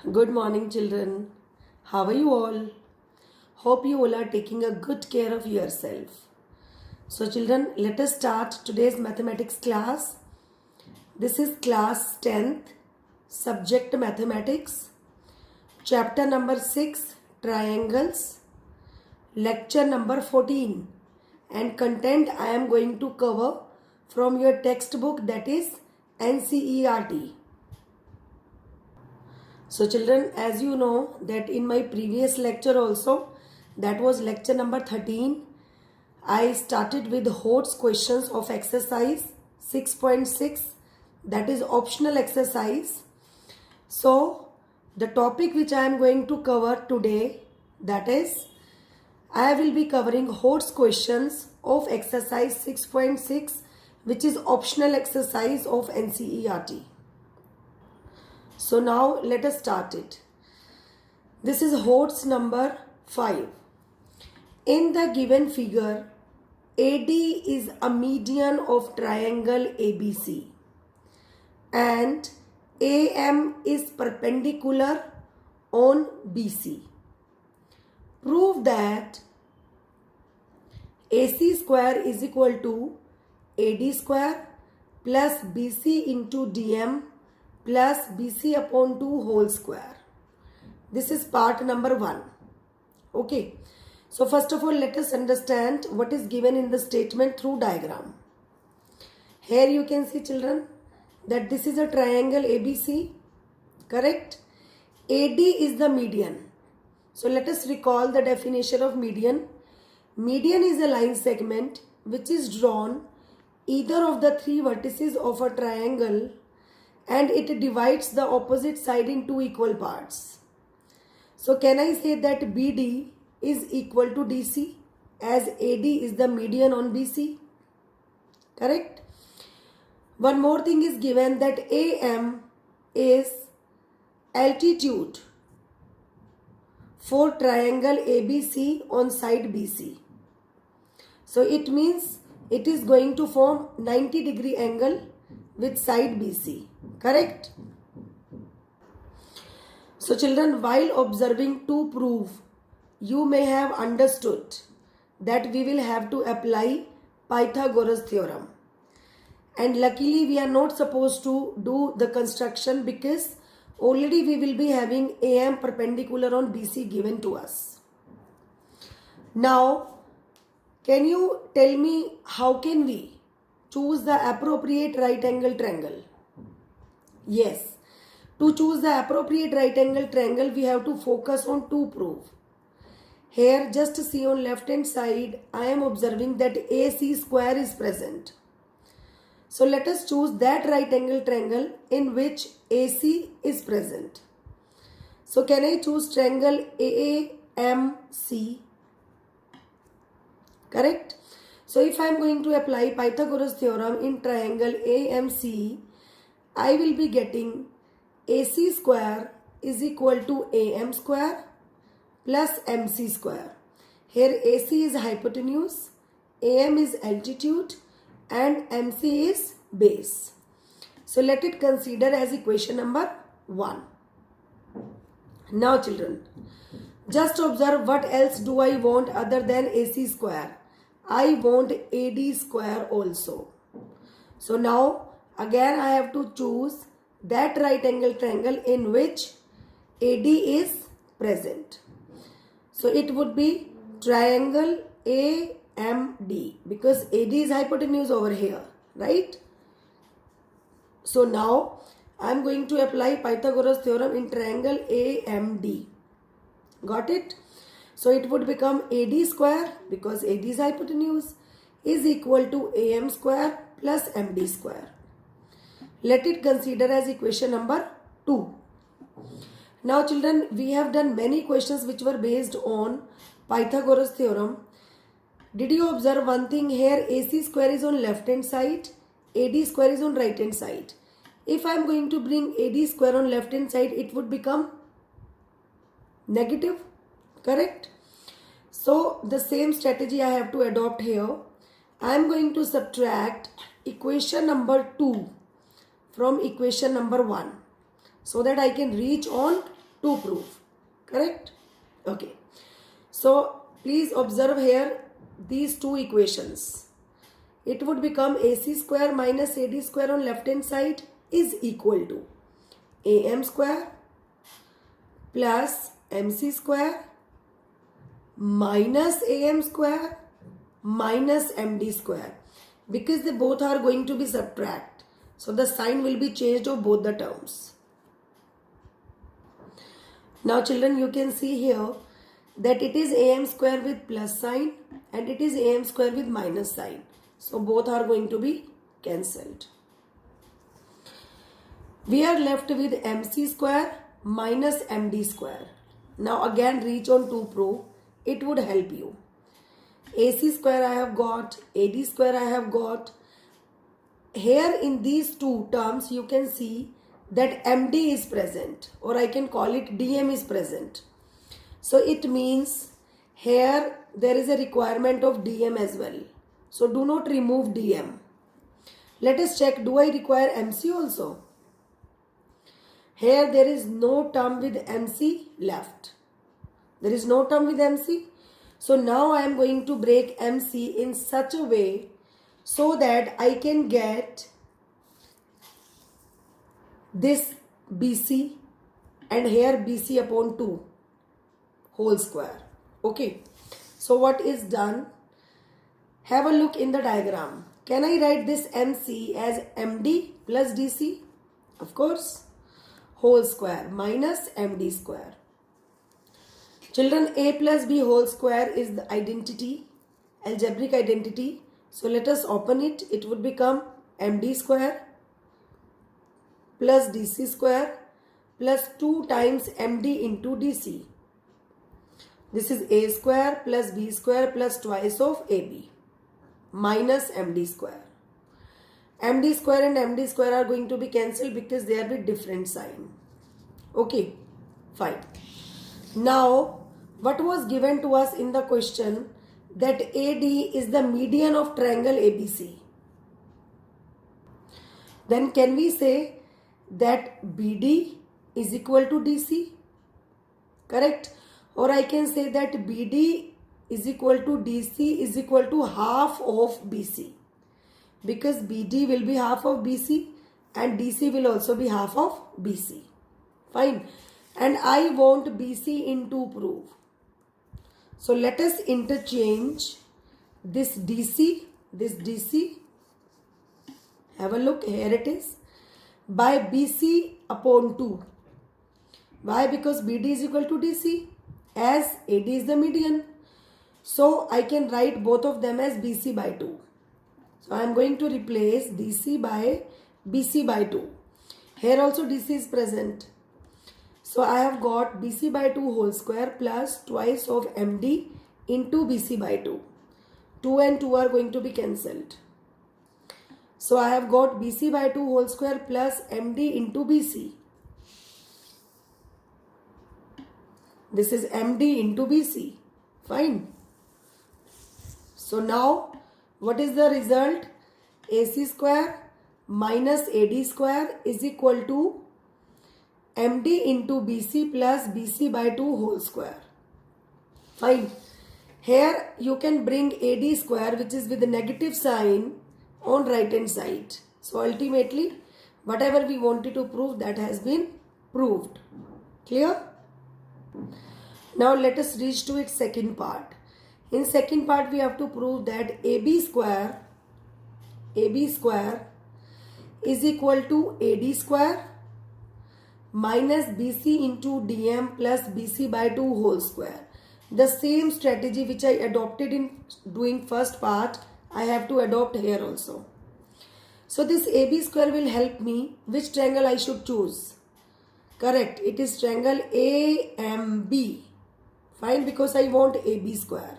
Good morning, children. How are you all? Hope you all are taking a good care of yourself. So, children, let us start today's mathematics class. This is class 10th, subject mathematics, chapter number 6, triangles, lecture number 14, and content I am going to cover from your textbook, that is NCERT. So children, as you know that in my previous lecture also, that was lecture number 13, I started with Holt's questions of exercise 6.6, that is optional exercise. So the topic which I am going to cover today, that is I will be covering Holt's questions of exercise 6.6, which is optional exercise of NCERT. So now let us start it. This is Holt's number 5. In the given figure, AD is a median of triangle ABC and AM is perpendicular on BC. Prove that AC square is equal to AD square plus BC into DM plus BC upon 2 whole square. This is part number 1. Okay. So first of all, let us understand what is given in the statement through diagram. Here you can see, children, that this is a triangle ABC. Correct? AD is the median. So let us recall the definition of median. Median is a line segment which is drawn either of the 3 vertices of a triangle and it divides the opposite side in 2 equal parts. So can I say that BD is equal to DC as AD is the median on BC? Correct? One more thing is given, that AM is altitude for triangle ABC on side BC. So it means it is going to form 90-degree angle with side BC. Correct? So children, while observing to prove, you may have understood that we will have to apply Pythagoras theorem. And luckily we are not supposed to do the construction because already we will be having AM perpendicular on BC given to us. Now, can you tell me how can we choose the appropriate right angle triangle? Yes, to choose the appropriate right angle triangle, we have to focus on to prove. Here, just see on left hand side, I am observing that AC square is present. So let us choose that right angle triangle in which AC is present. So can I choose triangle AMC? Correct? So if I am going to apply Pythagoras theorem in triangle AMC, I will be getting AC square is equal to AM square plus MC square. Here AC is hypotenuse, AM is altitude and MC is base. So let it consider as equation number 1. Now children, just observe what else do I want other than AC square. I want AD square also. So now again I have to choose that right angle triangle in which AD is present. So it would be triangle AMD because AD is hypotenuse over here, right? So now I am going to apply Pythagoras theorem in triangle AMD. Got it? So it would become AD square because AD is hypotenuse is equal to AM square plus MD square. Let it consider as equation number 2. Now children, we have done many questions which were based on Pythagoras theorem. Did you observe one thing here? AC square is on left hand side, AD square is on right hand side. If I am going to bring AD square on left hand side, it would become negative. Correct? So the same strategy I have to adopt here. I am going to subtract equation number 2 from equation number 1 so that I can reach on to prove. Correct? Okay. So please observe here these two equations. It would become AC square minus AD square on left hand side is equal to AM square plus MC square minus AM square minus MD square, because they both are going to be subtract. So the sign will be changed of both the terms. Now children, you can see here that it is AM square with plus sign and it is AM square with minus sign. So both are going to be cancelled. We are left with MC square minus MD square. Now again reach on to prove. It would help you. AC square I have got, AD square I have got. Here in these two terms you can see that MD is present, or I can call it DM is present. So it means here there is a requirement of DM as well. So do not remove DM. Let us check, do I require MC also? Here there is no term with MC left. There is no term with MC. So now I am going to break MC in such a way so that I can get this BC and here BC upon 2 whole square. Okay. So what is done? Have a look in the diagram. Can I write this MC as MD plus DC? Of course. Whole square minus MD square. Children, A plus B whole square is the identity, algebraic identity. So let us open it. It would become MD square plus DC square plus 2 times MD into DC. This is A square plus B square plus twice of AB minus MD square. MD square and MD square are going to be cancelled because they are with different sign. Okay, fine. Now, what was given to us in the question that AD is the median of triangle ABC. Then can we say that BD is equal to DC? Correct? Or I can say that BD is equal to DC is equal to half of BC. Because BD will be half of BC and DC will also be half of BC. Fine. And I want BC into proof. So let us interchange this DC. Have a look. Here it is. By BC upon 2. Why? Because BD is equal to DC as AD is the median. So I can write both of them as BC by 2. So I am going to replace DC by BC by 2. Here also DC is present. So I have got BC by 2 whole square plus twice of MD into BC by 2. 2 and 2 are going to be cancelled. So I have got BC by 2 whole square plus MD into BC. This is MD into BC. Fine. So now what is the result? AC square minus AD square is equal to MD into BC plus BC by 2 whole square. Fine. Here you can bring AD square, which is with the negative sign, on right hand side. So ultimately whatever we wanted to prove, that has been proved. Clear? Now let us reach to its second part. In second part we have to prove that AB square is equal to AD square minus BC into DM plus BC by 2 whole square. The same strategy which I adopted in doing first part, I have to adopt here also. So this AB square will help me. Which triangle I should choose? Correct. It is triangle AMB. Fine, because I want AB square.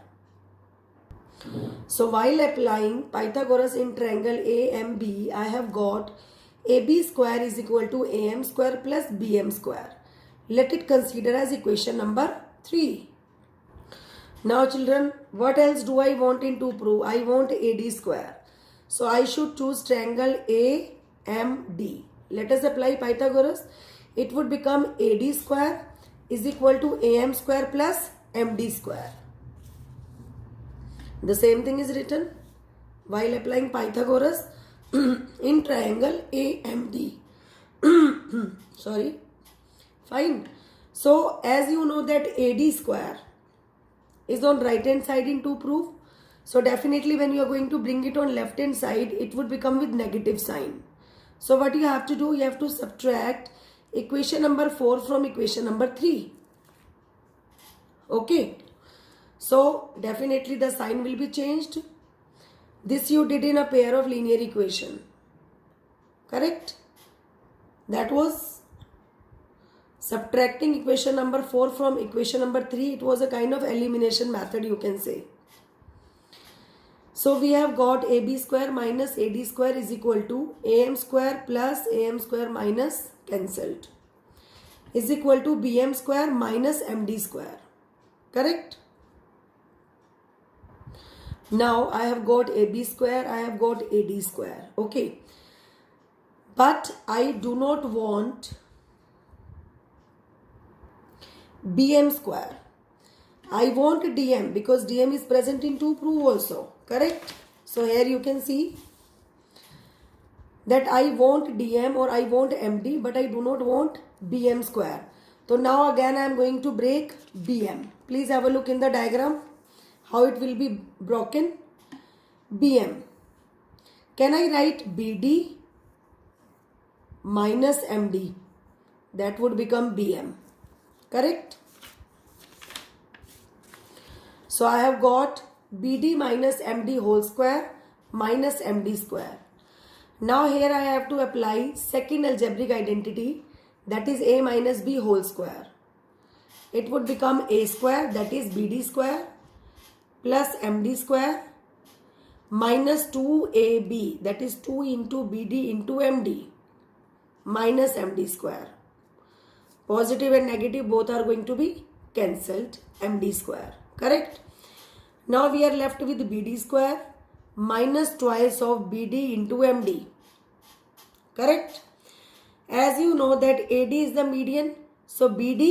So while applying Pythagoras in triangle AMB, I have got AB square is equal to AM square plus BM square. Let it consider as equation number 3. Now children, what else do I want in to prove? I want AD square. So I should choose triangle AMD. Let us apply Pythagoras. It would become AD square is equal to AM square plus MD square. The same thing is written while applying Pythagoras in triangle AMD. Sorry. Fine. So as you know that AD square is on right hand side in to prove. So definitely when you are going to bring it on left hand side, it would become with negative sign. So what you have to do, you have to subtract equation number 4 from equation number 3. Okay. So definitely the sign will be changed. This you did in a pair of linear equation. Correct? That was subtracting equation number 4 from equation number 3. It was a kind of elimination method, you can say. So we have got AB square minus AD square is equal to AM square plus AM square minus cancelled is equal to BM square minus MD square. Correct? Now I have got AB square, I have got AD square. Okay. But I do not want BM square. I want DM because DM is present in to prove also. Correct? So here you can see that I want DM or I want MD, but I do not want BM square. So now again I am going to break BM. Please have a look in the diagram how it will be broken. BM. Can I write BD minus MD? That would become BM. Correct? So I have got BD minus MD whole square minus MD square. Now here I have to apply second algebraic identity, that is A minus B whole square. It would become A square, that is BD square plus MD square minus 2AB, that is 2 into BD into MD minus MD square. Positive and negative both are going to be cancelled. MD square. Correct? Now we are left with BD square minus twice of BD into MD. Correct? As you know that AD is the median. So AD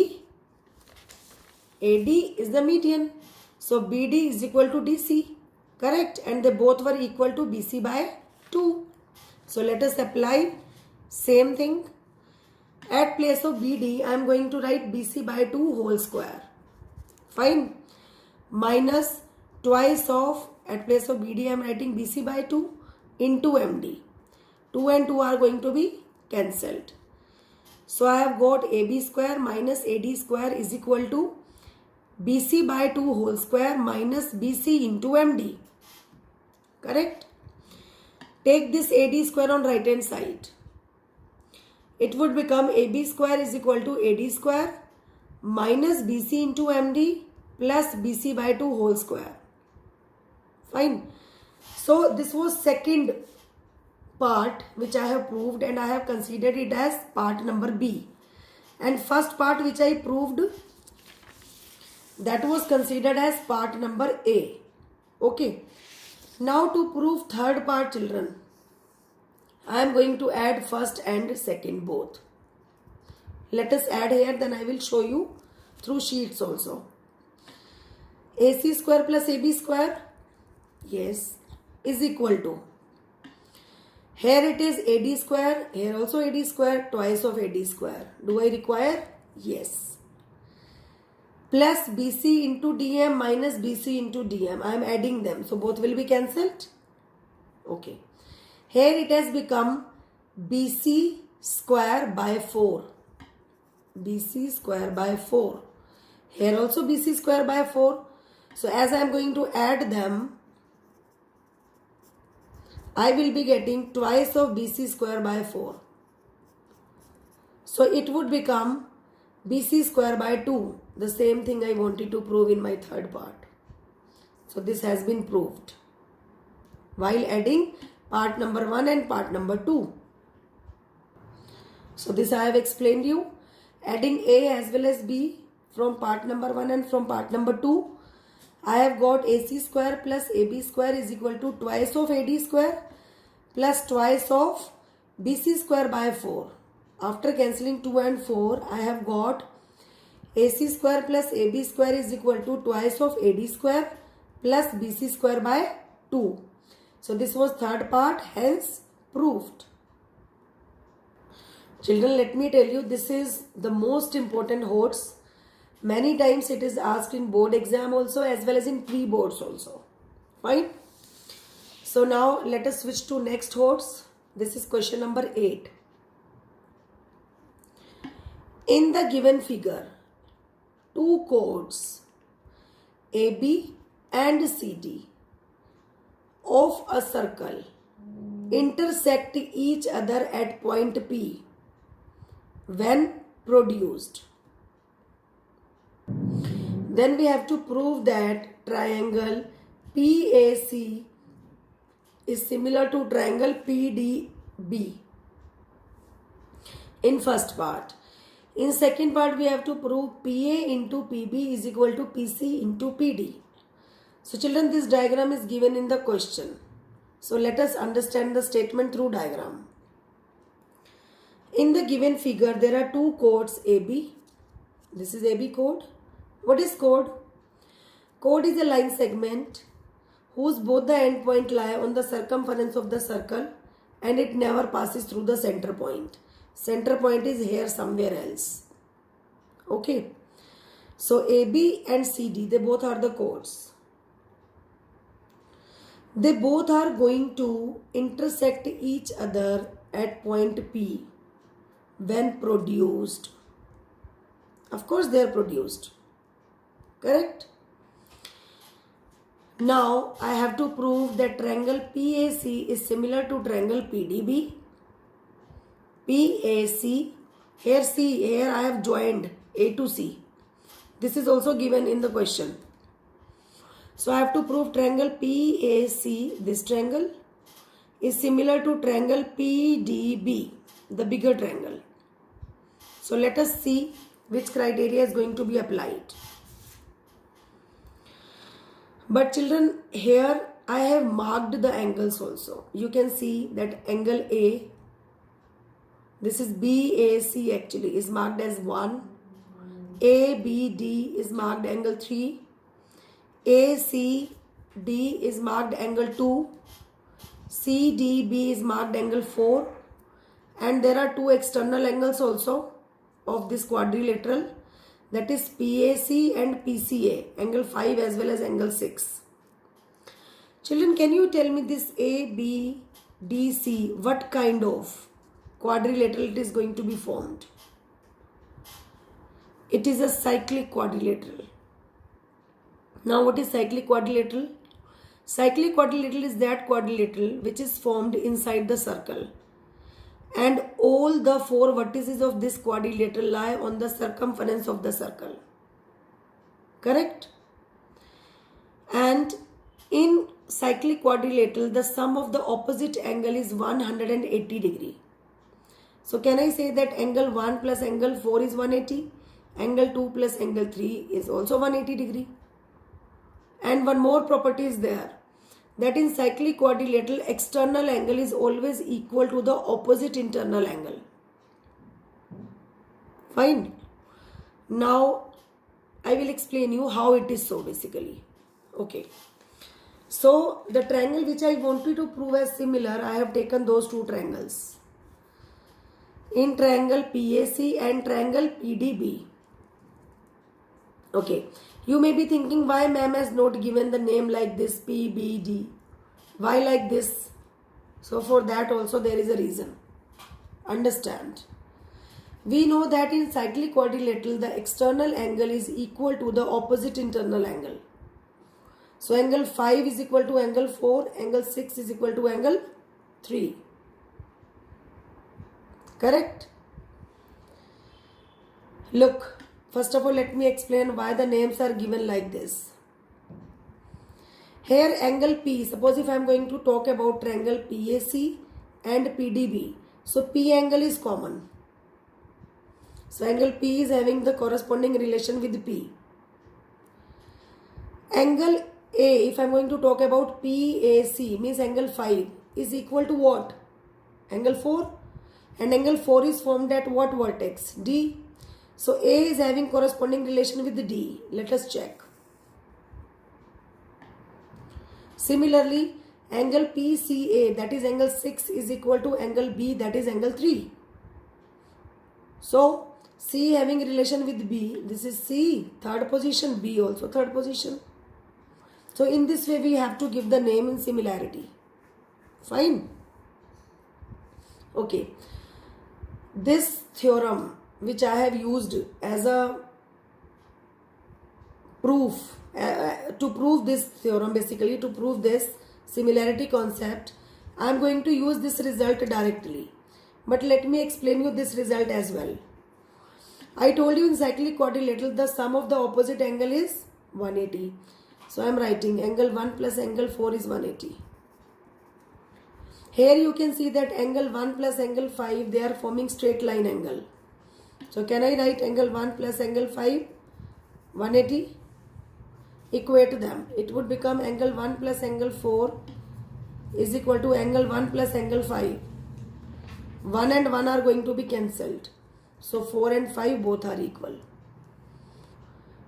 is the median. So BD is equal to DC. Correct? And they both were equal to BC by 2. So let us apply same thing. At place of BD, I am going to write BC by 2 whole square. Fine. Minus twice of, at place of BD, I am writing BC by 2 into MD. 2 and 2 are going to be cancelled. So I have got AB square minus AD square is equal to BC by 2 whole square minus BC into MD. Correct? Take this AD square on right hand side. It would become AB square is equal to AD square minus BC into MD plus BC by 2 whole square. Fine. So this was second part which I have proved and I have considered it as part number B. And first part which I proved, that was considered as part number A. Okay. Now to prove third part, children, I am going to add first and second both. Let us add here, then I will show you through sheets also. AC square plus AB square, yes, is equal to, here it is AD square, here also AD square, twice of AD square. Do I require? Yes. Plus BC into DM minus BC into DM. I am adding them. So both will be cancelled. Okay. Here it has become BC square by 4. BC square by 4. Here also BC square by 4. So as I am going to add them, I will be getting twice of BC square by 4. So it would become BC square by 2. The same thing I wanted to prove in my third part. So this has been proved while adding part number 1 and part number 2. So this I have explained you. Adding A as well as B from part number 1 and from part number 2. I have got AC square plus AB square is equal to twice of AD square plus twice of BC square by 4. After cancelling 2 and 4, I have got AC square plus AB square is equal to twice of AD square plus BC square by 2. So this was third part, hence proved. Children, let me tell you, this is the most important HOTS. Many times it is asked in board exam also as well as in pre-boards also. Fine. So now let us switch to next HOTS. This is question number 8. In the given figure, two chords AB and CD of a circle intersect each other at point P when produced. Then we have to prove that triangle PAC is similar to triangle PDB in first part. In second part, we have to prove PA into PB is equal to PC into PD. So children, this diagram is given in the question. So let us understand the statement through diagram. In the given figure, there are two chords AB. This is AB chord. What is chord? Chord is a line segment whose both the end point lie on the circumference of the circle and it never passes through the center point. Center point is here somewhere else. Okay. So AB and CD, they both are the chords. They both are going to intersect each other at point P when produced. Of course they are produced. Correct? Now I have to prove that triangle PAC is similar to triangle PDB. PAC, here C, here I have joined A to C. This is also given in the question. So I have to prove triangle PAC, this triangle, is similar to triangle PDB, the bigger triangle. So let us see which criteria is going to be applied. But children, here I have marked the angles also. You can see that angle A, this is BAC actually, is marked as 1. ABD is marked angle 3. ACD is marked angle 2. CDB is marked angle 4. And there are two external angles also of this quadrilateral. That is PAC and PCA, angle 5 as well as angle 6. Children, can you tell me this ABDC, what kind of quadrilateral it is going to be formed? It is a cyclic quadrilateral. Now what is cyclic quadrilateral? Cyclic quadrilateral is that quadrilateral which is formed inside the circle. And all the four vertices of this quadrilateral lie on the circumference of the circle. Correct? And in cyclic quadrilateral, the sum of the opposite angle is 180 degree. So can I say that angle 1 plus angle 4 is 180? Angle 2 plus angle 3 is also 180 degree. And one more property is there, that in cyclic quadrilateral, external angle is always equal to the opposite internal angle. Fine. Now I will explain you how it is so basically. Okay. So the triangle which I wanted to prove as similar, I have taken those two triangles. In triangle PAC and triangle PDB. Okay. You may be thinking, why ma'am has not given the name like this, PBD? Why like this? So for that also there is a reason. Understand. We know that in cyclic quadrilateral, the external angle is equal to the opposite internal angle. So angle 5 is equal to angle 4, angle 6 is equal to angle 3. Correct? Look. First of all, let me explain why the names are given like this. Here angle P, suppose if I am going to talk about triangle PAC and PDB. So P angle is common. So angle P is having the corresponding relation with P. Angle A, if I am going to talk about PAC, means angle 5 is equal to what? Angle 4. And angle 4 is formed at what vertex? D. So A is having corresponding relation with D. Let us check. Similarly, angle PCA, that is angle 6, is equal to angle B, that is angle 3. So C having relation with B, this is C, third position, B also third position. So in this way we have to give the name in similarity. Fine. Okay. This theorem which I have used as a proof, to prove this theorem, basically to prove this similarity concept, I am going to use this result directly. But let me explain you this result as well. I told you in cyclic quadrilateral the sum of the opposite angle is 180. So I am writing angle 1 plus angle 4 is 180. Here you can see that angle 1 plus angle 5, they are forming straight line angle. So can I write angle 1 plus angle 5, 180? Equate them. It would become angle 1 plus angle 4 is equal to angle 1 plus angle 5. 1 and 1 are going to be cancelled. So 4 and 5 both are equal.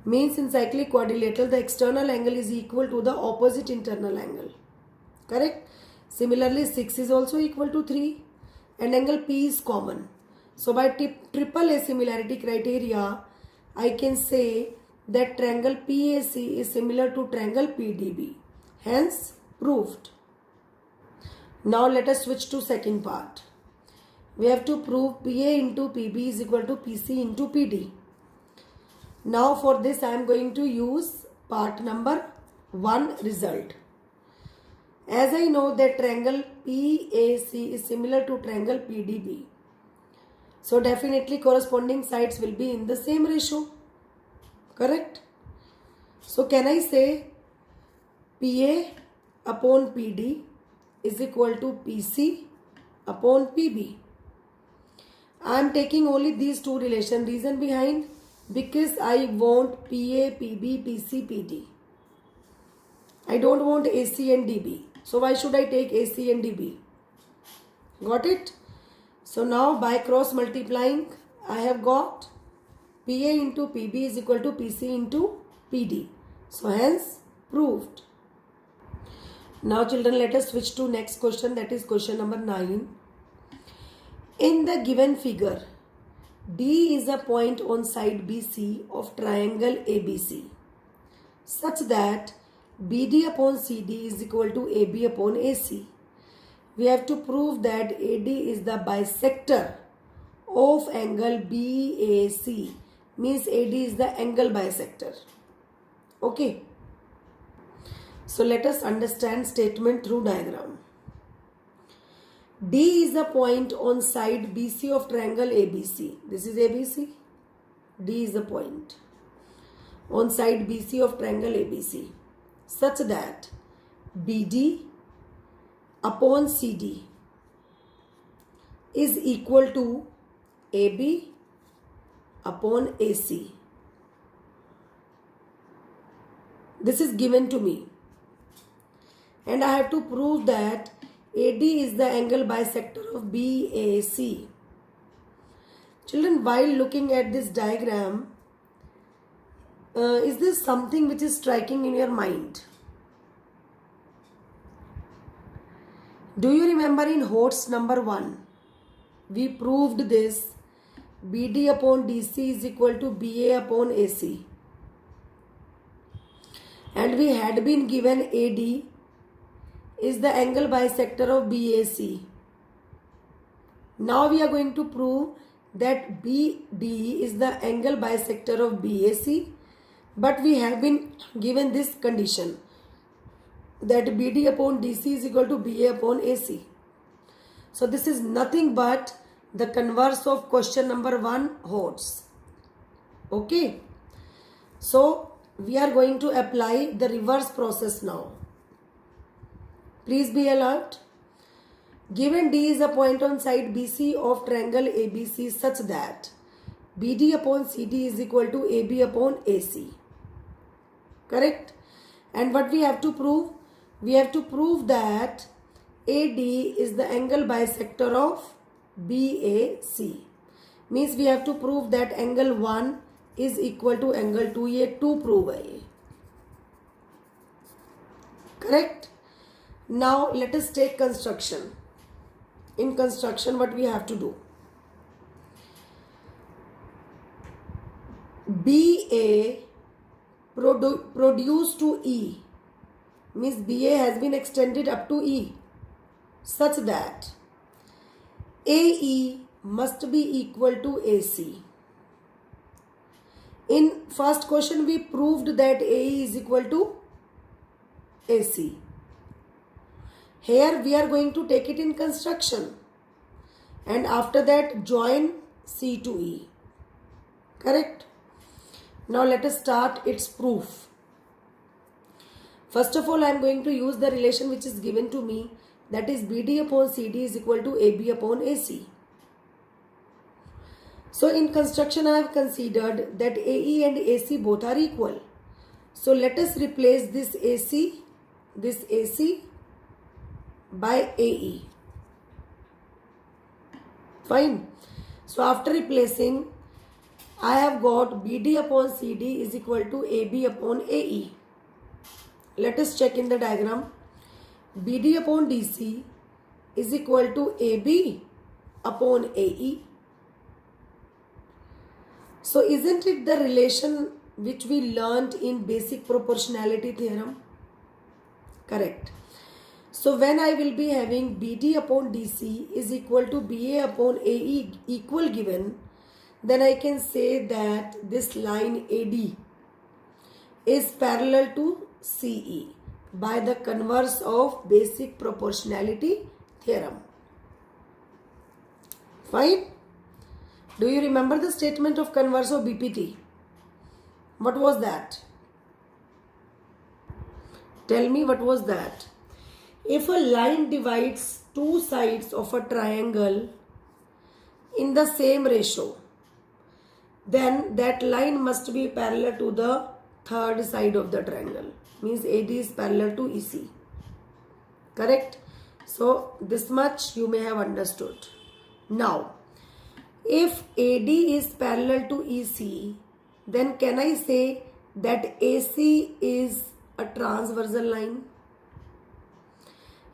Means in cyclic quadrilateral the external angle is equal to the opposite internal angle. Correct? Similarly 6 is also equal to 3 and angle P is common. So by triple asimilarity criteria, I can say that triangle PAC is similar to triangle PDB. Hence proved. Now let us switch to second part. We have to prove PA into PB is equal to PC into PD. Now for this I am going to use part number 1 result. As I know that triangle PAC is similar to triangle PDB. So definitely corresponding sides will be in the same ratio. Correct? So can I say PA upon PD is equal to PC upon PB? I am taking only these two relations. Reason behind? Because I want PA, PB, PC, PD. I don't want AC and DB. So why should I take AC and DB? Got it? So now by cross multiplying, I have got PA into PB is equal to PC into PD. So hence proved. Now children, let us switch to next question, that is question number 9. In the given figure, D is a point on side BC of triangle ABC such that BD upon CD is equal to AB upon AC. We have to prove that AD is the bisector of angle BAC. Means AD is the angle bisector. Okay. So let us understand statement through diagram. D is a point on side BC of triangle ABC. This is ABC. D is a point on side BC of triangle ABC such that BD upon CD is equal to AB upon AC. This is given to me. And I have to prove that AD is the angle bisector of BAC. Children, while looking at this diagram, is this something which is striking in your mind? Do you remember in HOTS number 1, we proved this BD upon DC is equal to BA upon AC. And we had been given AD is the angle bisector of BAC. Now we are going to prove that BD is the angle bisector of BAC, but we have been given this condition that BD upon DC is equal to BA upon AC. So this is nothing but the converse of question number 1 HOTS. Okay. So we are going to apply the reverse process now. Please be alert. Given D is a point on side BC of triangle ABC such that BD upon CD is equal to AB upon AC. Correct? And what we have to prove? We have to prove that AD is the angle bisector of BAC. Means we have to prove that angle 1 is equal to angle 2. ये 2 prove है ये. Correct. Now let us take construction. In construction, what we have to do? BA produced to E means BA has been extended up to E such that AE must be equal to AC. In first question we proved that AE is equal to AC. Here we are going to take it in construction and after that join C to E. Correct? Now let us start its proof. First of all, I am going to use the relation which is given to me, that is BD upon CD is equal to AB upon AC. So in construction I have considered that AE and AC both are equal. So let us replace this AC by AE. Fine. So after replacing, I have got BD upon CD is equal to AB upon AE. Let us check in the diagram. BD upon DC is equal to AB upon AE. So isn't it the relation which we learnt in basic proportionality theorem? Correct. So when I will be having BD upon DC is equal to BA upon AE equal given, then I can say that this line AD is parallel to CE by the converse of basic proportionality theorem. Fine. Do you remember the statement of converse of BPT? What was that? Tell me, what was that? If a line divides two sides of a triangle in the same ratio, then that line must be parallel to the third side of the triangle. Means AD is parallel to EC. Correct? So this much you may have understood. Now, if AD is parallel to EC, then can I say that AC is a transversal line?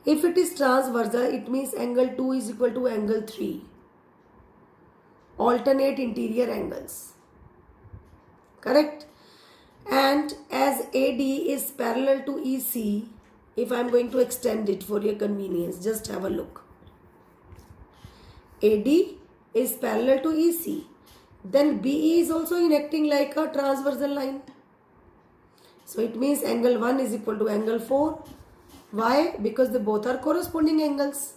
If it is transversal, it means angle 2 is equal to angle 3. Alternate interior angles. Correct? And as AD is parallel to EC, if I am going to extend it for your convenience, just have a look. AD is parallel to EC. Then BE is also enacting like a transversal line. So it means angle 1 is equal to angle 4. Why? Because they both are corresponding angles.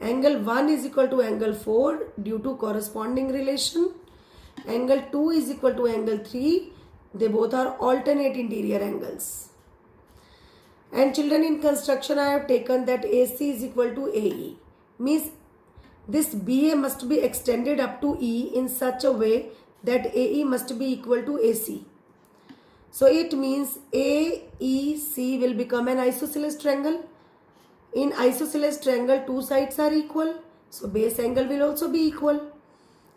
Angle 1 is equal to angle 4 due to corresponding relation. Angle 2 is equal to angle 3. They both are alternate interior angles. And children, in construction I have taken that AC is equal to AE. Means this BA must be extended up to E in such a way that AE must be equal to AC. So it means AEC will become an isosceles triangle. In isosceles triangle, two sides are equal. So base angle will also be equal.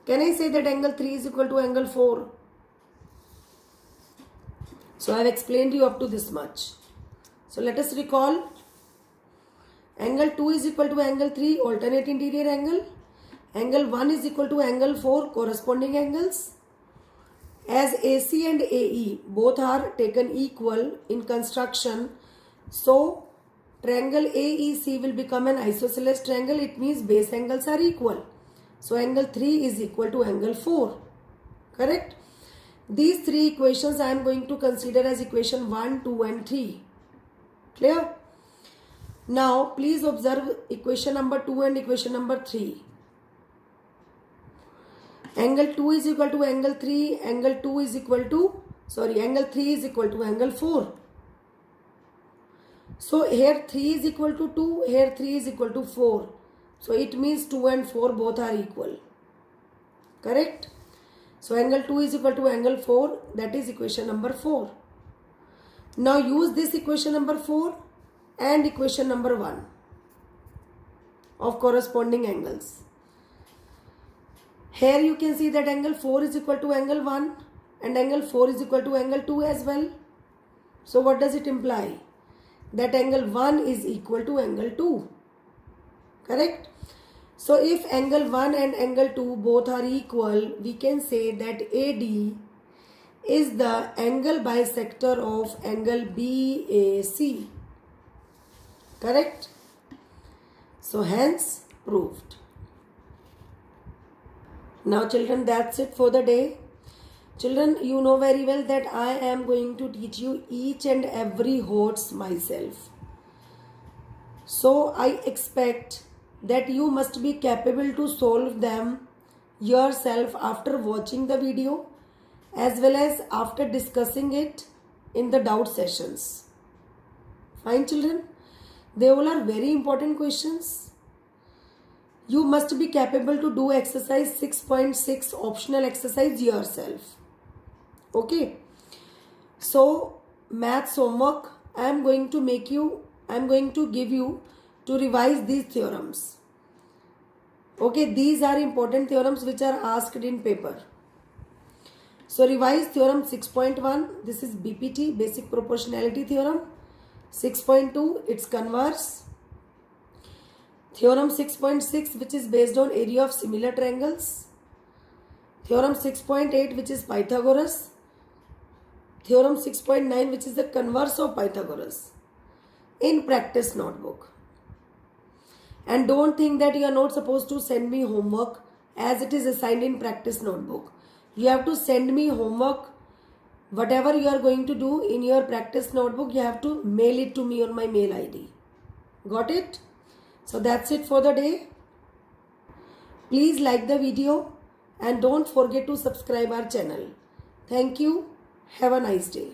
Can I say that angle 3 is equal to angle 4? So I have explained you up to this much. So let us recall. Angle 2 is equal to angle 3, alternate interior angle. Angle 1 is equal to angle 4, corresponding angles. As AC and AE both are taken equal in construction, so triangle AEC will become an isosceles triangle. It means base angles are equal. So angle 3 is equal to angle 4. Correct? These three equations I am going to consider as equation 1, 2 and 3. Clear? Now please observe equation number 2 and equation number 3. Angle 2 is equal to angle 3, angle 2 is equal to, angle 3 is equal to angle 4. So here 3 is equal to 2, here 3 is equal to 4. So it means 2 and 4 both are equal. Correct? So angle 2 is equal to angle 4, that is equation number 4. Now use this equation number 4 and equation number 1 of corresponding angles. Here you can see that angle 4 is equal to angle 1 and angle 4 is equal to angle 2 as well. So what does it imply? That angle 1 is equal to angle 2. Correct? So if angle 1 and angle 2 both are equal, we can say that AD is the angle bisector of angle BAC. Correct? So hence proved. Now children, that's it for the day. Children, you know very well that I am going to teach you each and every HOTS myself. So I expect that you must be capable to solve them yourself after watching the video as well as after discussing it in the doubt sessions. Fine children? They all are very important questions. You must be capable to do exercise 6.6 optional exercise yourself. Okay. So maths homework I am going to give you to revise these theorems. Okay, these are important theorems which are asked in paper. So revise theorem 6.1, this is BPT, basic proportionality theorem. 6.2, its converse. Theorem 6.6, which is based on area of similar triangles. Theorem 6.8, which is Pythagoras. Theorem 6.9, which is the converse of Pythagoras. In practice notebook. And don't think that you are not supposed to send me homework as it is assigned in practice notebook. You have to send me homework. Whatever you are going to do in your practice notebook, you have to mail it to me on my mail ID. Got it? So that's it for the day. Please like the video and don't forget to subscribe our channel. Thank you. Have a nice day.